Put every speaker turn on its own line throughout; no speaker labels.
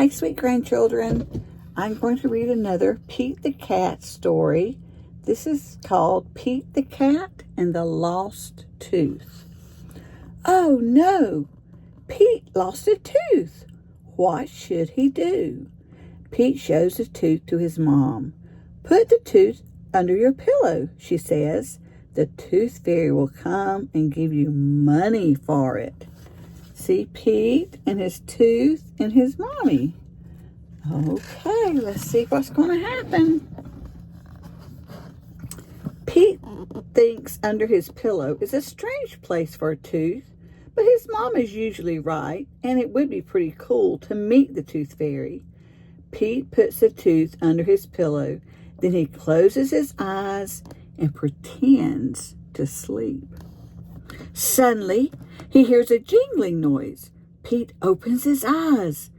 Hi, sweet grandchildren. I'm going to read another Pete the Cat story. This is called Pete the Cat and the Lost Tooth. Oh no! Pete lost a tooth. What should he do? Pete shows the tooth to his mom. Put the tooth under your pillow, she says. The tooth fairy will come and give you money for it. See Pete and his tooth and his mommy. Okay, let's see what's going to happen. Pete thinks under his pillow is a strange place for a tooth, but his mom is usually right, and it would be pretty cool to meet the tooth fairy. Pete puts the tooth under his pillow, then he closes his eyes and pretends to sleep. Suddenly, he hears a jingling noise. Pete opens his eyes.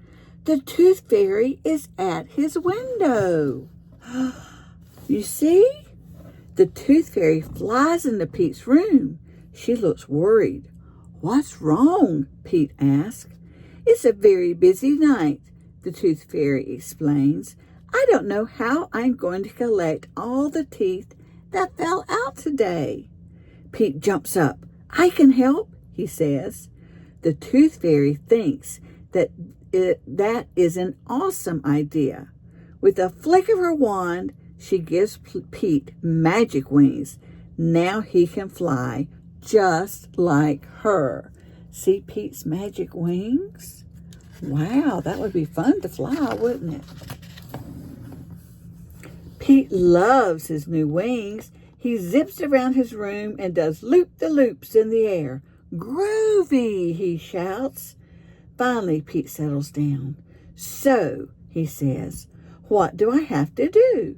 The tooth fairy is at his window. You see? The tooth fairy flies into Pete's room. She looks worried. What's wrong? Pete asks. It's a very busy night, the tooth fairy explains. I don't know how I'm going to collect all the teeth that fell out today. Pete jumps up. I can help, he says. The tooth fairy thinks that is an awesome idea. With a flick of her wand, she gives Pete magic wings. Now he can fly just like her. See Pete's magic wings? Wow, that would be fun to fly, wouldn't it? Pete loves his new wings. He zips around his room and does loop-the-loops in the air. Groovy, he shouts. Finally, Pete settles down. So, he says, what do I have to do?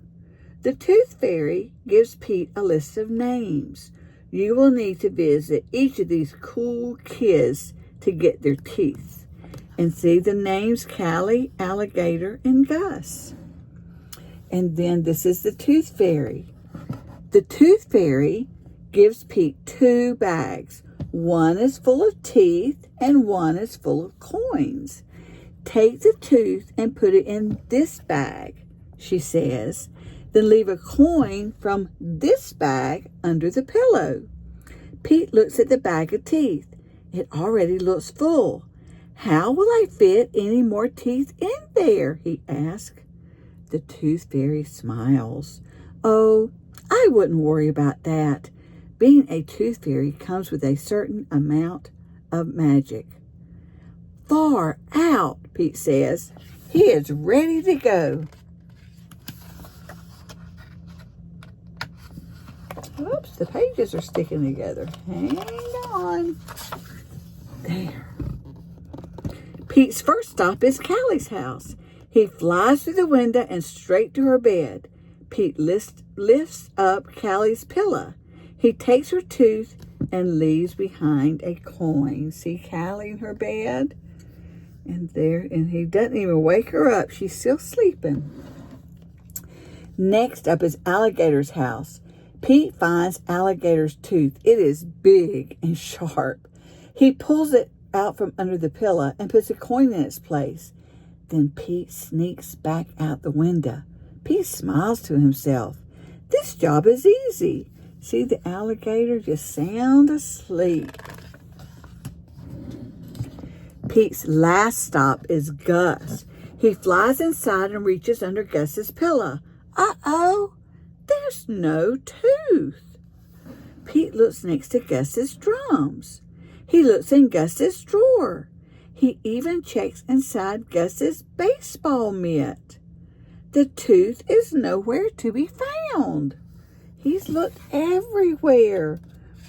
The tooth fairy gives Pete a list of names. You will need to visit each of these cool kids to get their teeth. And see the names Callie, Alligator, and Gus. And then this is the tooth fairy. The tooth fairy gives Pete 2 bags. One is full of teeth and one is full of coins. Take the tooth and put it in this bag, she says. Then leave a coin from this bag under the pillow. Pete looks at the bag of teeth. It already looks full. How will I fit any more teeth in there? He asks. The tooth fairy smiles. Oh, I wouldn't worry about that. Being a tooth fairy comes with a certain amount of magic. Far out, Pete says. He is ready to go. Oops, the pages are sticking together. Hang on. There. Pete's first stop is Callie's house. He flies through the window and straight to her bed. Pete lifts up Callie's pillow. He takes her tooth and leaves behind a coin. See Callie in her bed? And he doesn't even wake her up. She's still sleeping. Next up is Alligator's house. Pete finds Alligator's tooth. It is big and sharp. He pulls it out from under the pillow and puts a coin in its place. Then Pete sneaks back out the window. Pete smiles to himself. This job is easy. See the alligator just sound asleep. Pete's last stop is Gus. He flies inside and reaches under Gus's pillow. Uh-oh, there's no tooth. Pete looks next to Gus's drums. He looks in Gus's drawer. He even checks inside Gus's baseball mitt. The tooth is nowhere to be found. He's looked everywhere.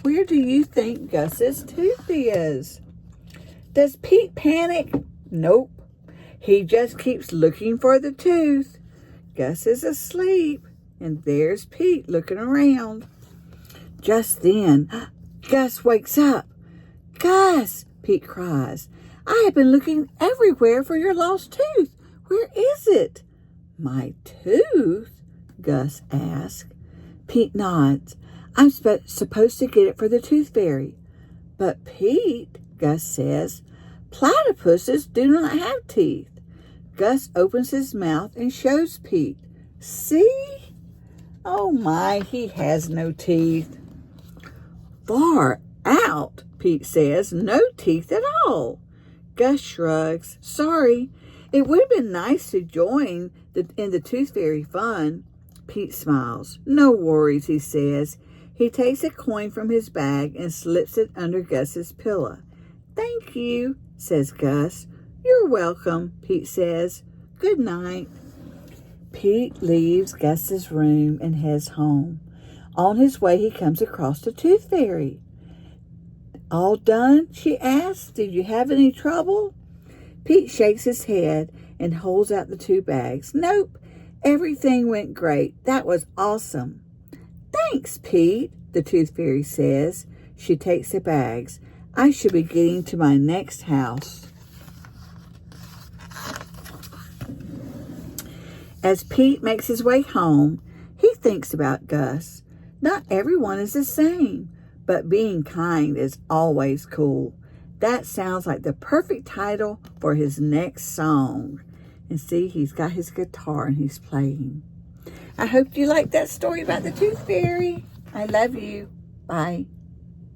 Where do you think Gus's tooth is? Does Pete panic? Nope. He just keeps looking for the tooth. Gus is asleep, and there's Pete looking around. Just then, Gus wakes up. Gus, Pete cries, I have been looking everywhere for your lost tooth. Where is it? My tooth? Gus asks. Pete nods. I'm supposed to get it for the tooth fairy. But Pete, Gus says, platypuses do not have teeth. Gus opens his mouth and shows Pete. See? Oh my, he has no teeth. Far out, Pete says. No teeth at all. Gus shrugs. Sorry. It would have been nice to join in the Tooth Fairy fun. Pete smiles. No worries, he says. He takes a coin from his bag and slips it under Gus's pillow. Thank you, says Gus. You're welcome, Pete says. Good night. Pete leaves Gus's room and heads home. On his way, he comes across the Tooth Fairy. All done? She asks. Did you have any trouble? Pete shakes his head and holds out the 2 bags. Nope. Everything went great. That was awesome. Thanks, Pete, the Tooth Fairy says. She takes the bags. I should be getting to my next house. As Pete makes his way home, he thinks about Gus. Not everyone is the same, but being kind is always cool. That sounds like the perfect title for his next song. And see, he's got his guitar and he's playing. I hope you liked that story about the Tooth Fairy. I love you. Bye.